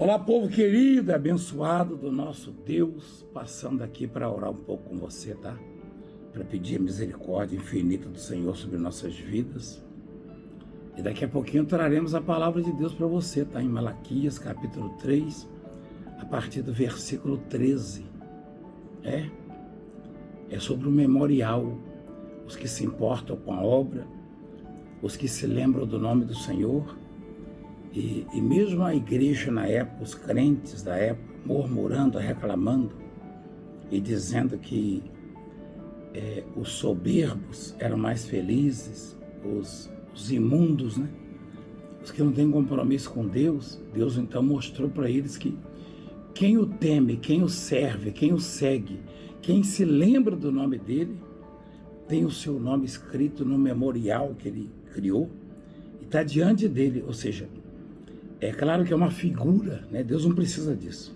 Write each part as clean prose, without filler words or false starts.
Olá, povo querido, abençoado do nosso Deus, passando aqui para orar um pouco com você, tá? Para pedir a misericórdia infinita do Senhor sobre nossas vidas. E daqui a pouquinho traremos a palavra de Deus para você, tá? Em Malaquias, capítulo 3, a partir do versículo 13. É sobre o memorial, os que se importam com a obra, os que se lembram do nome do Senhor. E mesmo a igreja na época, os crentes da época, murmurando, reclamando e dizendo que os soberbos eram mais felizes, os imundos, né? Os que não têm compromisso com Deus, Deus então mostrou para eles que quem o teme, quem o serve, quem o segue, quem se lembra do nome dele, tem o seu nome escrito no memorial que ele criou e está diante dele, ou seja, é claro que é uma figura, né? Deus não precisa disso.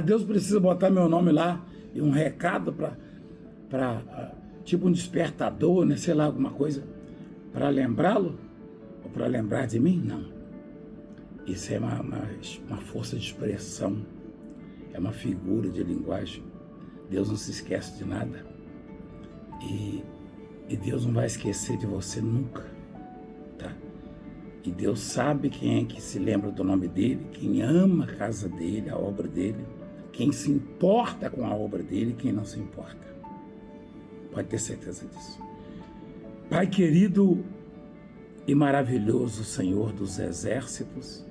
Deus precisa botar meu nome lá e um recado para tipo um despertador, né? Sei lá, alguma coisa, para lembrá-lo ou para lembrar de mim? Não. Isso é uma força de expressão, é uma figura de linguagem. Deus não se esquece de nada e Deus não vai esquecer de você nunca, tá? E Deus sabe quem é que se lembra do nome dele, quem ama a casa dele, a obra dele, quem se importa com a obra dele e quem não se importa. Pode ter certeza disso. Pai querido e maravilhoso Senhor dos exércitos,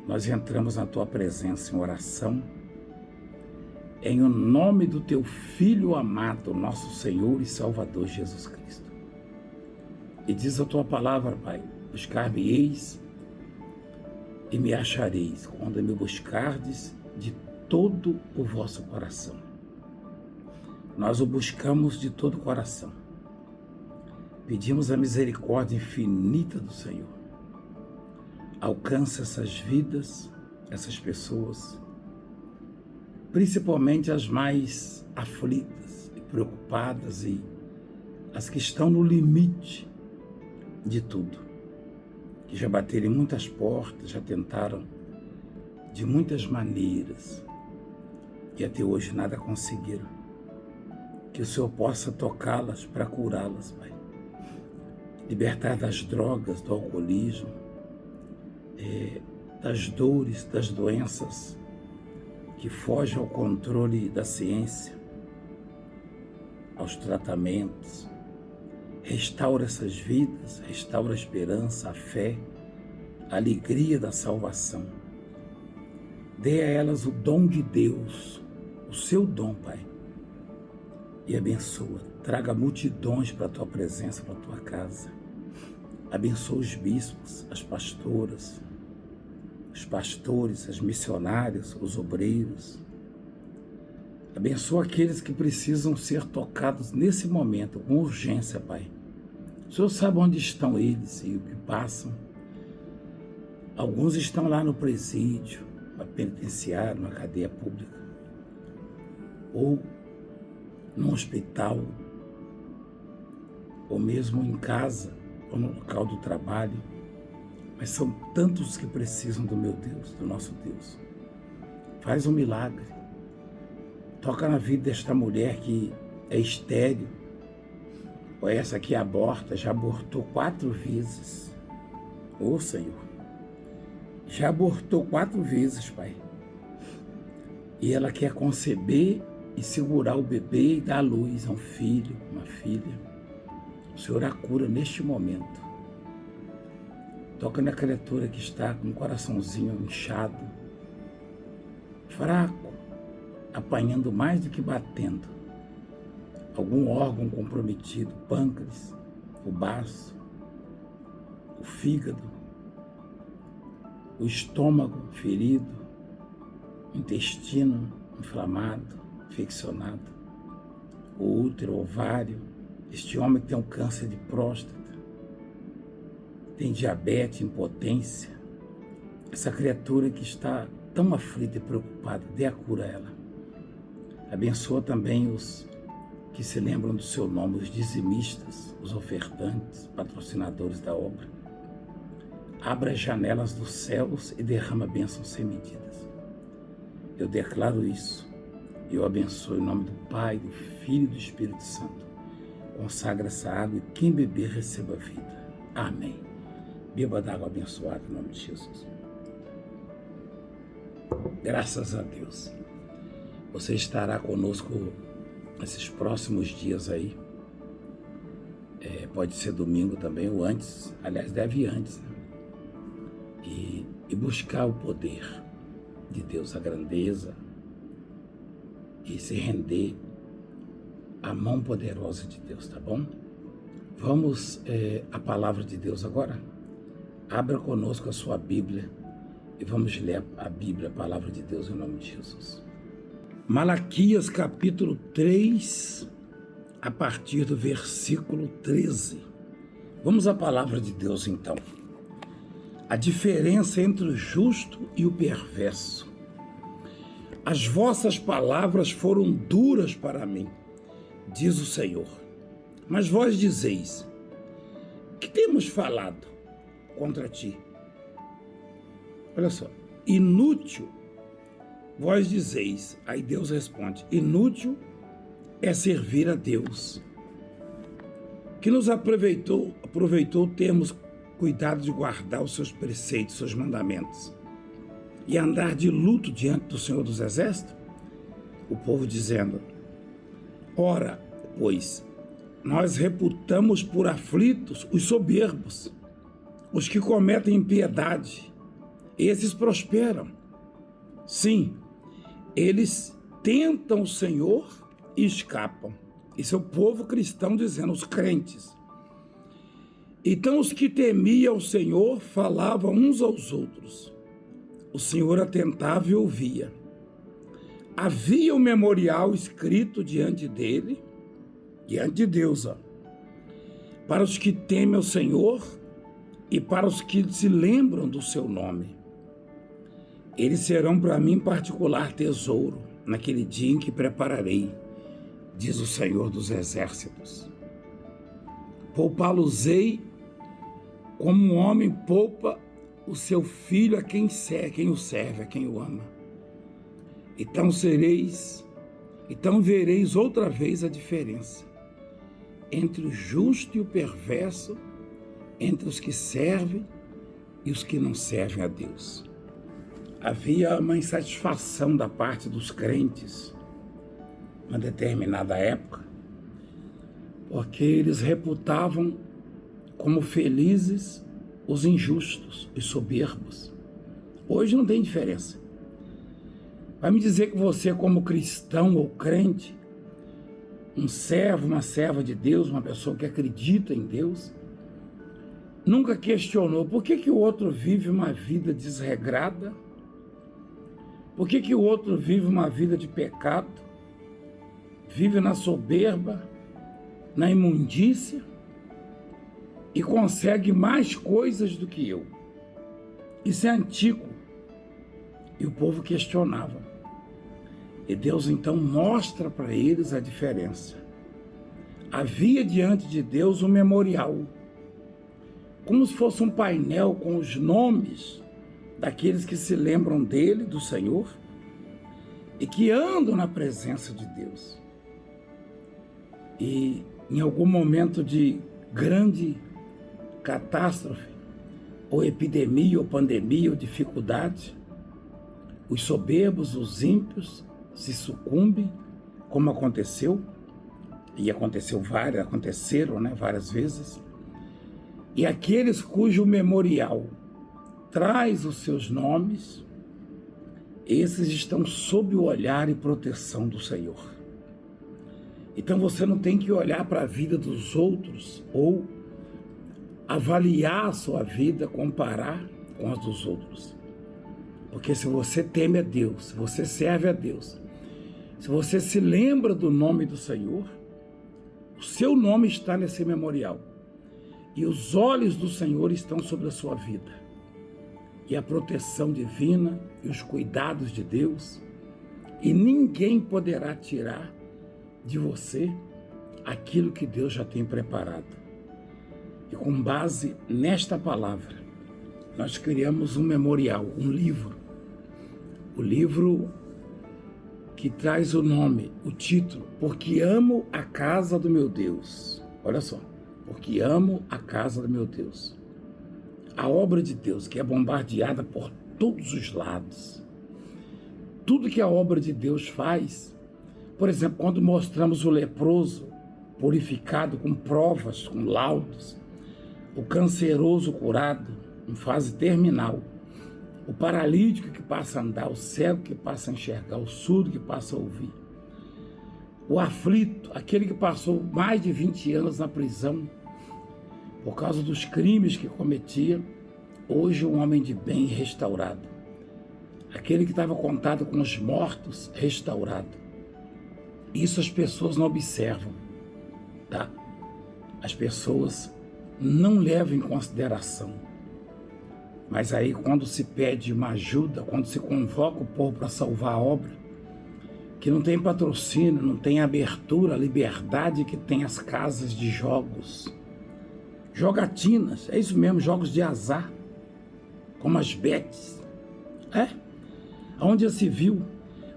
nós entramos na tua presença em oração, em o nome do teu Filho amado, nosso Senhor e Salvador Jesus Cristo. E diz a tua palavra, Pai, buscar-me-eis e me achareis, quando me buscardes de todo o vosso coração. Nós o buscamos de todo o coração. Pedimos a misericórdia infinita do Senhor. Alcança essas vidas, essas pessoas, principalmente as mais aflitas e preocupadas e as que estão no limite de tudo, que já bateram em muitas portas, já tentaram de muitas maneiras e até hoje nada conseguiram. Que o Senhor possa tocá-las para curá-las, Pai. Libertar das drogas, do alcoolismo, das dores, das doenças que fogem ao controle da ciência, aos tratamentos. Restaura essas vidas, restaura a esperança, a fé, a alegria da salvação. Dê a elas o dom de Deus, o seu dom, Pai, e abençoa. Traga multidões para a tua presença, para a tua casa. Abençoa os bispos, as pastoras, os pastores, as missionárias, os obreiros. Abençoa aqueles que precisam ser tocados nesse momento, com urgência, Pai. O Senhor sabe onde estão eles e o que passam. Alguns estão lá no presídio, na penitenciária, numa cadeia pública, ou no hospital, ou mesmo em casa, ou no local do trabalho. Mas são tantos que precisam do meu Deus, do nosso Deus. Faz um milagre. Toca na vida desta mulher que é estéril, ou essa que aborta, já abortou 4 vezes. Ô Senhor, já abortou 4 vezes, Pai. E ela quer conceber e segurar o bebê e dar à luz a um filho, uma filha. O Senhor a cura neste momento. Toca na criatura que está com o coraçãozinho inchado, fraco, apanhando mais do que batendo. Algum órgão comprometido, pâncreas, o baço, o fígado, o estômago ferido, o intestino inflamado, infeccionado, o útero, o ovário. Este homem que tem um câncer de próstata, tem diabetes, impotência. Essa criatura que está tão aflita e preocupada, dê a cura a ela. Abençoa também os que se lembram do seu nome, os dizimistas, os ofertantes, patrocinadores da obra. Abra as janelas dos céus e derrama bênçãos sem medidas. Eu declaro isso. Eu abençoo em nome do Pai, do Filho e do Espírito Santo. Consagra essa água e quem beber receba vida. Amém. Beba da água abençoada em nome de Jesus. Graças a Deus. Você estará conosco nesses próximos dias aí. Pode ser domingo também ou antes. Aliás, deve ir antes, né? E buscar o poder de Deus, a grandeza, e se render à mão poderosa de Deus, tá bom? Vamos à palavra de Deus agora? Abra conosco a sua Bíblia e vamos ler a Bíblia, a palavra de Deus, em nome de Jesus. Malaquias capítulo 3, a partir do versículo 13. Vamos à palavra de Deus então. A diferença entre o justo e o perverso. As vossas palavras foram duras para mim, diz o Senhor. Mas vós dizeis: que temos falado contra ti? Olha só, inútil, vós dizeis. Aí Deus responde: inútil é servir a Deus. Que nos aproveitou termos cuidado de guardar os seus preceitos, seus mandamentos, e andar de luto diante do Senhor dos Exércitos? O povo dizendo: ora, pois, nós reputamos por aflitos os soberbos, os que cometem impiedade. Esses prosperam. Sim, eles tentam o Senhor e escapam. Isso é o povo cristão dizendo, os crentes. Então os que temiam o Senhor falavam uns aos outros. O Senhor atentava e ouvia. Havia um memorial escrito diante dele, diante de Deus, para os que temem o Senhor e para os que se lembram do seu nome. Eles serão para mim particular tesouro naquele dia em que prepararei, diz o Senhor dos Exércitos. Poupá-los-ei como um homem poupa o seu filho a quem o serve, a quem o ama. Então vereis outra vez a diferença entre o justo e o perverso, entre os que servem e os que não servem a Deus. Havia uma insatisfação da parte dos crentes, uma determinada época, porque eles reputavam como felizes os injustos e soberbos. Hoje não tem diferença. Vai me dizer que você, como cristão ou crente, um servo, uma serva de Deus, uma pessoa que acredita em Deus, nunca questionou por que o outro vive uma vida desregrada? Por que o outro vive uma vida de pecado? Vive na soberba, na imundícia e consegue mais coisas do que eu. Isso é antigo. E o povo questionava. E Deus então mostra para eles a diferença. Havia diante de Deus um memorial, como se fosse um painel com os nomes daqueles que se lembram dele, do Senhor, e que andam na presença de Deus. E em algum momento de grande catástrofe, ou epidemia, ou pandemia, ou dificuldade, os soberbos, os ímpios, se sucumbem, como aconteceu, e aconteceram várias vezes, e aqueles cujo memorial traz os seus nomes, esses estão sob o olhar e proteção do Senhor. Então você não tem que olhar para a vida dos outros ou avaliar a sua vida, comparar com as dos outros. Porque se você teme a Deus, se você serve a Deus, se você se lembra do nome do Senhor, o seu nome está nesse memorial. E os olhos do Senhor estão sobre a sua vida. E a proteção divina e os cuidados de Deus. E ninguém poderá tirar de você aquilo que Deus já tem preparado. E com base nesta palavra, nós criamos um memorial, um livro. O livro que traz o nome, o título, Porque Amo a Casa do Meu Deus. Olha só, porque amo a casa do meu Deus. A obra de Deus que é bombardeada por todos os lados. Tudo que a obra de Deus faz, por exemplo, quando mostramos o leproso purificado com provas, com laudos, o canceroso curado em fase terminal, o paralítico que passa a andar, o cego que passa a enxergar, o surdo que passa a ouvir, o aflito, aquele que passou mais de 20 anos na prisão por causa dos crimes que cometia, hoje um homem de bem restaurado, aquele que estava contado com os mortos, restaurado. Isso as pessoas não observam, tá? As pessoas não levam em consideração. Mas aí quando se pede uma ajuda, quando se convoca o povo para salvar a obra, que não tem patrocínio, não tem abertura, a liberdade que tem as casas de jogos, jogatinas, é isso mesmo, jogos de azar, como as bets, onde já se viu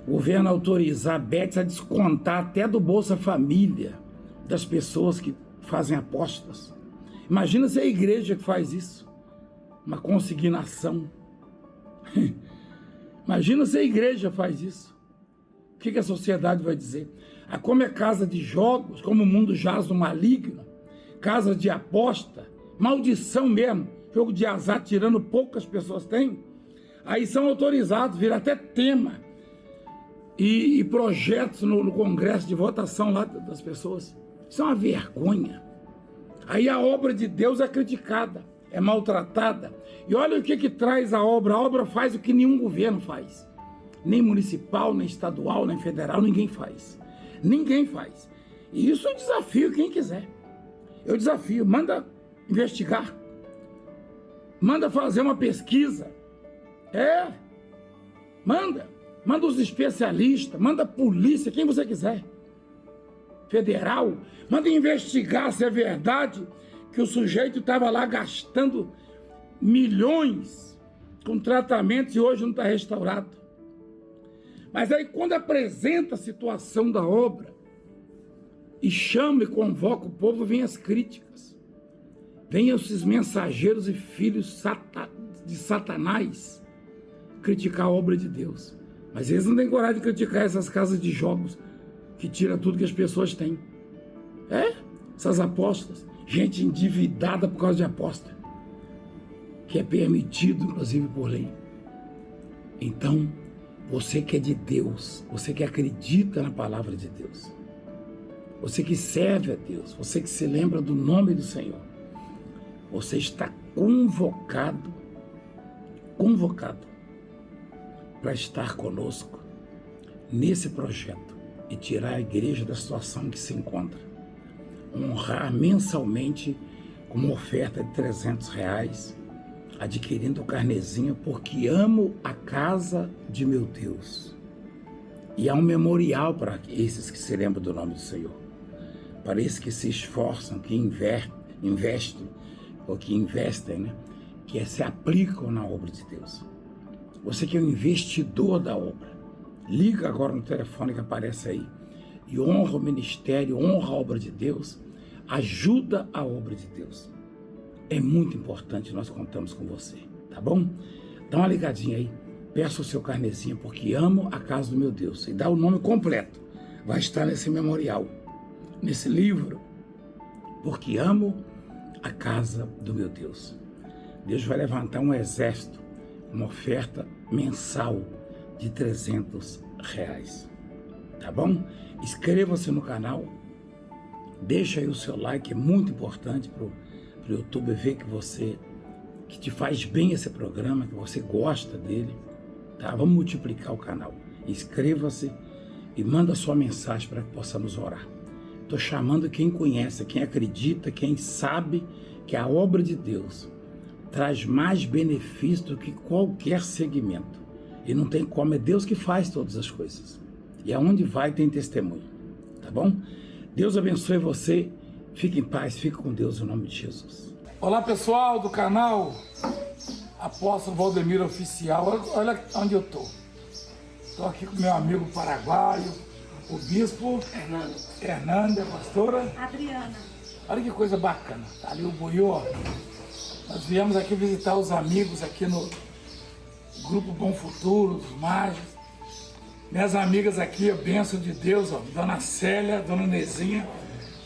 o governo autorizar a bets a descontar até do Bolsa Família das pessoas que fazem apostas. Imagina se é a igreja que faz isso, uma consignação. Imagina se a igreja faz isso. O que a sociedade vai dizer? Como é casa de jogos, como o mundo jaz no maligno, casa de aposta, maldição mesmo, jogo de azar, tirando poucas pessoas têm, aí são autorizados, vira até tema e projetos no Congresso de votação lá das pessoas. Isso é uma vergonha. Aí a obra de Deus é criticada, é maltratada. E olha o que traz a obra faz o que nenhum governo faz. Nem municipal, nem estadual, nem federal, ninguém faz. Ninguém faz. E isso eu desafio quem quiser. Eu desafio, manda investigar. Manda fazer uma pesquisa. Manda os especialistas, manda a polícia, quem você quiser. Federal, manda investigar se é verdade que o sujeito estava lá gastando milhões com tratamentos e hoje não está restaurado. Mas aí quando apresenta a situação da obra e chama e convoca o povo, vem as críticas. Vem esses mensageiros e filhos de Satanás criticar a obra de Deus. Mas eles não têm coragem de criticar essas casas de jogos que tira tudo que as pessoas têm. Essas apostas. Gente endividada por causa de aposta. Que é permitido, inclusive, por lei. Então, você que é de Deus, você que acredita na palavra de Deus, você que serve a Deus, você que se lembra do nome do Senhor, você está convocado para estar conosco nesse projeto e tirar a igreja da situação que se encontra. Honrar mensalmente com uma oferta de R$300, adquirindo o carnezinho, porque amo a casa de meu Deus. E há um memorial para esses que se lembram do nome do Senhor, para esses que se esforçam, que investem, né? Que se aplicam na obra de Deus. Você que é um investidor da obra, liga agora no telefone que aparece aí e honra o ministério, honra a obra de Deus, ajuda a obra de Deus. É muito importante, nós contamos com você, tá bom? Dá uma ligadinha aí, peça o seu carnezinho, porque amo a casa do meu Deus. E dá o nome completo, vai estar nesse memorial, nesse livro, porque amo a casa do meu Deus. Deus vai levantar um exército, uma oferta mensal de R$300, tá bom? Inscreva-se no canal, deixa aí o seu like, é muito importante para o YouTube ver que te faz bem esse programa, que você gosta dele, tá? Vamos multiplicar o canal. Inscreva-se e manda sua mensagem para que possamos orar. Estou chamando quem conhece, quem acredita, quem sabe que a obra de Deus traz mais benefício do que qualquer segmento. E não tem como, é Deus que faz todas as coisas. E aonde vai tem testemunho, tá bom? Deus abençoe você, fique em paz, fique com Deus em nome de Jesus. Olá pessoal do canal Apóstolo Valdemiro Oficial. Olha onde eu estou. Estou aqui com meu amigo paraguaio, o bispo Hernando, a pastora Adriana. Olha que coisa bacana. Tá ali o Boiô. Nós viemos aqui visitar os amigos aqui no Grupo Bom Futuro, dos Mágicos. Minhas amigas aqui, a bênção de Deus, ó, Dona Célia, Dona Nezinha.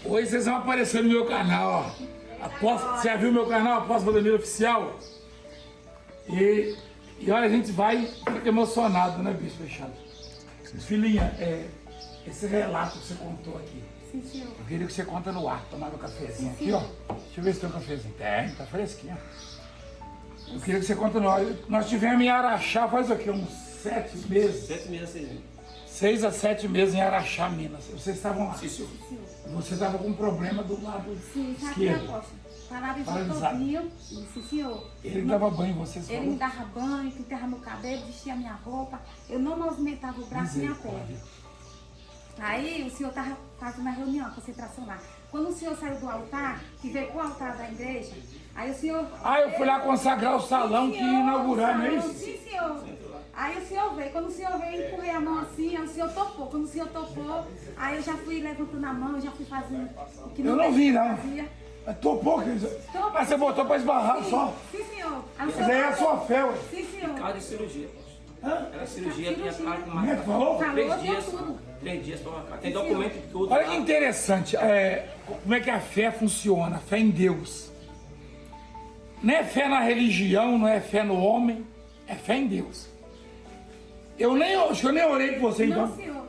Hoje vocês vão aparecer no meu canal, ó. Você já viu meu canal, Apóstolo Valdemiro Oficial? E olha, a gente vai, fica emocionado, né, Bispo Fechado? Filhinha, esse relato que você contou aqui, Sim, senhor. eu queria que você conta no ar, tomar meu cafezinho Sim, aqui, senhor. ó. Deixa eu ver se tem um cafezinho. Tem, tá fresquinho. Eu queria que você conta no ar. Nós tivemos em Araxá faz o quê? Uns 7 meses? 7 meses, 6 meses. 6 a 7 meses em Araxá, Minas. Vocês estavam lá. Sim, senhor. Você estava com um problema do lado Sim, sabe, esquerdo. apóstolo? Paralisou Paralisado. todinho. Sim, senhor. Ele dava banho em vocês, Ele me dava banho, pintava meu cabelo, vestia minha roupa. Eu não movimentava o braço nem a perna. Aí o senhor estava fazendo uma reunião, concentração lá. Quando o senhor saiu do altar, que veio pro altar da igreja, aí o senhor... Ah, eu fui lá consagrar o salão que ia inaugurar, não é isso? Sim, senhor. Aí o senhor veio. Quando o senhor veio, eu empurrei a mão assim, aí o senhor topou. Quando o senhor topou, aí eu já fui levantando a mão, já fui fazendo o que Eu não vi, não. fazia. Mas topou, quer dizer. Mas você botou pra esbarrar só. Sim, senhor. Aí o Mas aí é a sua fé, ué. Sim, senhor. Cara de cirurgia, poxa. Hã? Era cirurgia que ia ficar com O médico falou? Falou, 3 deu dias. tudo. 3 dias pra marcar. Tem documento e tudo. Olha lá. que interessante, como é que a fé funciona, a fé em Deus. Não é fé na religião, não é fé no homem, é fé em Deus. Acho que eu nem orei por você, então. Não, senhor.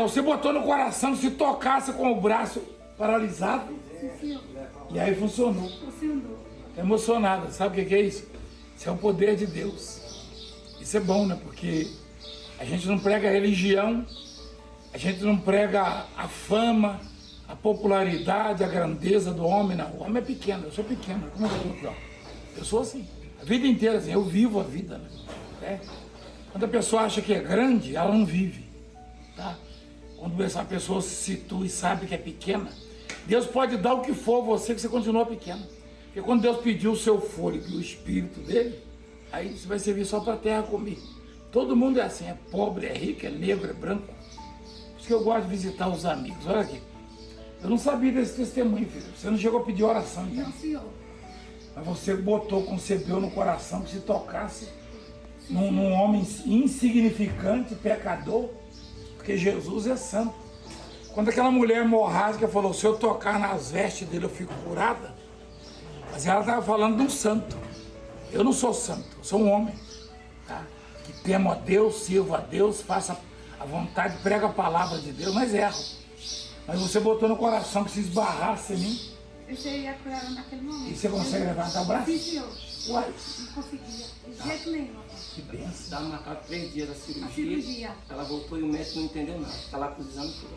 Você botou no coração, se tocasse com o braço paralisado, Sim, senhor. e aí funcionou. Funcionou. Tô emocionada, sabe o que é isso? Isso é o poder de Deus. Isso é bom, né? Porque a gente não prega a religião, a gente não prega a fama, a popularidade, a grandeza do homem, não. O homem é pequeno, eu sou pequeno, como eu tô, eu sou assim, a vida inteira assim, eu vivo a vida, né? Quando a pessoa acha que é grande, ela não vive, tá? Quando essa pessoa se situa e sabe que é pequena, Deus pode dar o que for a você, que você continua pequeno. Porque quando Deus pediu o seu fôlego e o espírito dele, aí você vai servir só para a terra comer. Todo mundo é assim, é pobre, é rico, é negro, é branco. Por isso que eu gosto de visitar os amigos. Olha aqui, eu não sabia desse testemunho, filho. Você não chegou a pedir oração, então. Não, senhor. Mas você concebeu no coração que se tocasse num homem insignificante, pecador, porque Jesus é santo. Quando aquela mulher hemorrágica falou, se eu tocar nas vestes dele eu fico curada, mas ela estava falando de um santo. Eu não sou santo, eu sou um homem, tá? Que temo a Deus, sirva a Deus, faça a vontade, prega a palavra de Deus, mas erro. Mas você botou no coração que se esbarrasse em mim, Eu ia curar ela naquele momento. e você consegue levantar o braço? Sim, senhor. Uai, Não conseguia. De jeito nenhum. que benção. Estava marcado 3 dias da cirurgia. A cirurgia. Ela voltou e o médico não entendeu nada. Está lá com os exames tudo.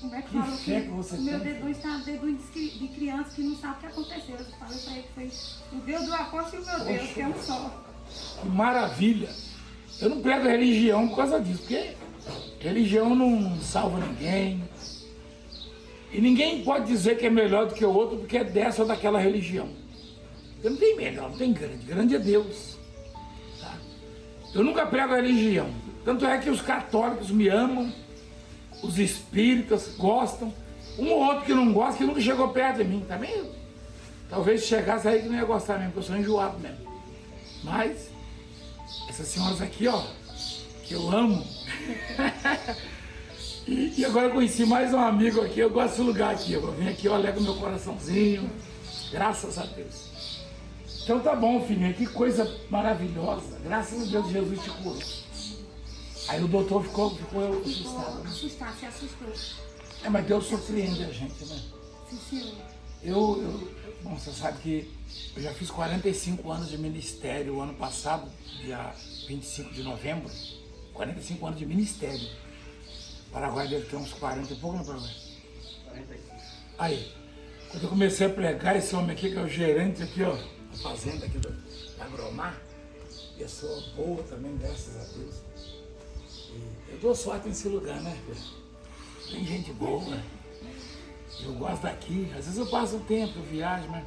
O médico Que falou fé que você o meu tem, dedão está dedão de criança que não sabe o que aconteceu. Eu falei para ele que foi o Deus do apóstolo e o meu Deus, Poxa. que é um só. Que maravilha. Eu não prego a religião por causa disso, porque religião não salva ninguém. E ninguém pode dizer que é melhor do que o outro porque é dessa ou daquela religião. Eu não tem melhor, não tem grande. Grande é Deus. Tá? Eu nunca prego a religião. Tanto é que os católicos me amam, os espíritas gostam. Um ou outro que não gosta, que nunca chegou perto de mim. Também, talvez se chegasse aí que não ia gostar mesmo, porque eu sou enjoado mesmo. Mas, essas senhoras aqui, ó, que eu amo. E agora eu conheci mais um amigo aqui, eu gosto desse lugar aqui. Eu vim aqui, eu alego meu coraçãozinho. Graças a Deus. Então tá bom, filhinha, que coisa maravilhosa. Graças a Deus Jesus te curou. Aí o doutor ficou assustado. Né? Assustado, se assustou. Mas Deus surpreende a gente, né? Sim, senhor. Bom, você sabe que eu já fiz 45 anos de ministério o ano passado, dia 25 de novembro. 45 anos de ministério. O Paraguai deve ter uns 40 e pouco, no Paraguai? 45. Aí, quando eu comecei a pregar, esse homem aqui, que é o gerente aqui, ó, da fazenda aqui da Agromar, pessoa boa também, graças a Deus. E eu dou sorte nesse lugar, né? Tem gente boa. Eu gosto daqui. Às vezes eu passo um tempo, eu viajo, mas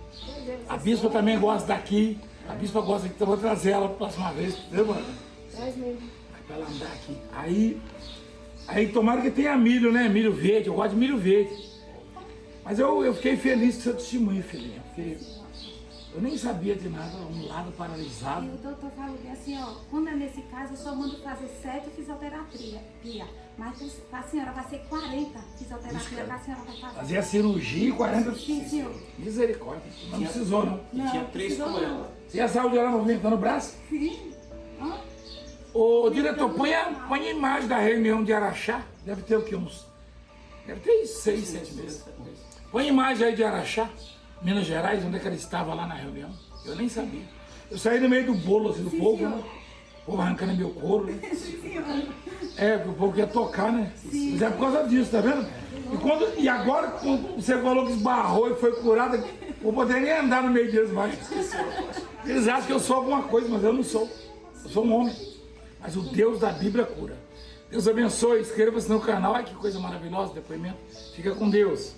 a bispa também gosta daqui. A bispa gosta aqui, então eu vou trazer ela para a próxima vez, entendeu, mano? Traz mesmo. Para ela andar aqui. Aí tomara que tenha milho, né? Milho verde, eu gosto de milho verde. Mas eu fiquei feliz com o seu testemunho, filhinha. Porque eu nem sabia de nada, um lado paralisado. E o doutor falou bem assim, ó, quando é nesse caso eu só mando fazer 7 fisioterapia. Mas a senhora vai ser 40 fisioterapia que a senhora vai fazer. Fazia cirurgia e 40. Sim, senhor. Misericórdia. Não precisou, não. E tinha 3 com precisou ela. Você ia saúde dela movimentando o braço? Sim. Hã? Ô, diretor, põe a imagem da reunião de Araxá. Deve ter o quê? Deve ter 6, 7 meses. Põe a imagem aí de Araxá, Minas Gerais, onde é que ela estava lá na reunião. Eu nem sabia. Eu saí no meio do bolo, assim, do Sim, povo, senhor. né? O povo arrancando meu couro, né? Sim, senhor. É, porque o povo quer tocar, né? Mas é por causa disso, tá vendo? E agora, quando você falou que esbarrou e foi curado, vou poder nem andar no meio deles mais. Eles acham que eu sou alguma coisa, mas eu não sou. Eu sou um homem. Mas o Deus da Bíblia cura. Deus abençoe, inscreva-se no canal. Ai, que coisa maravilhosa, depoimento. Fica com Deus.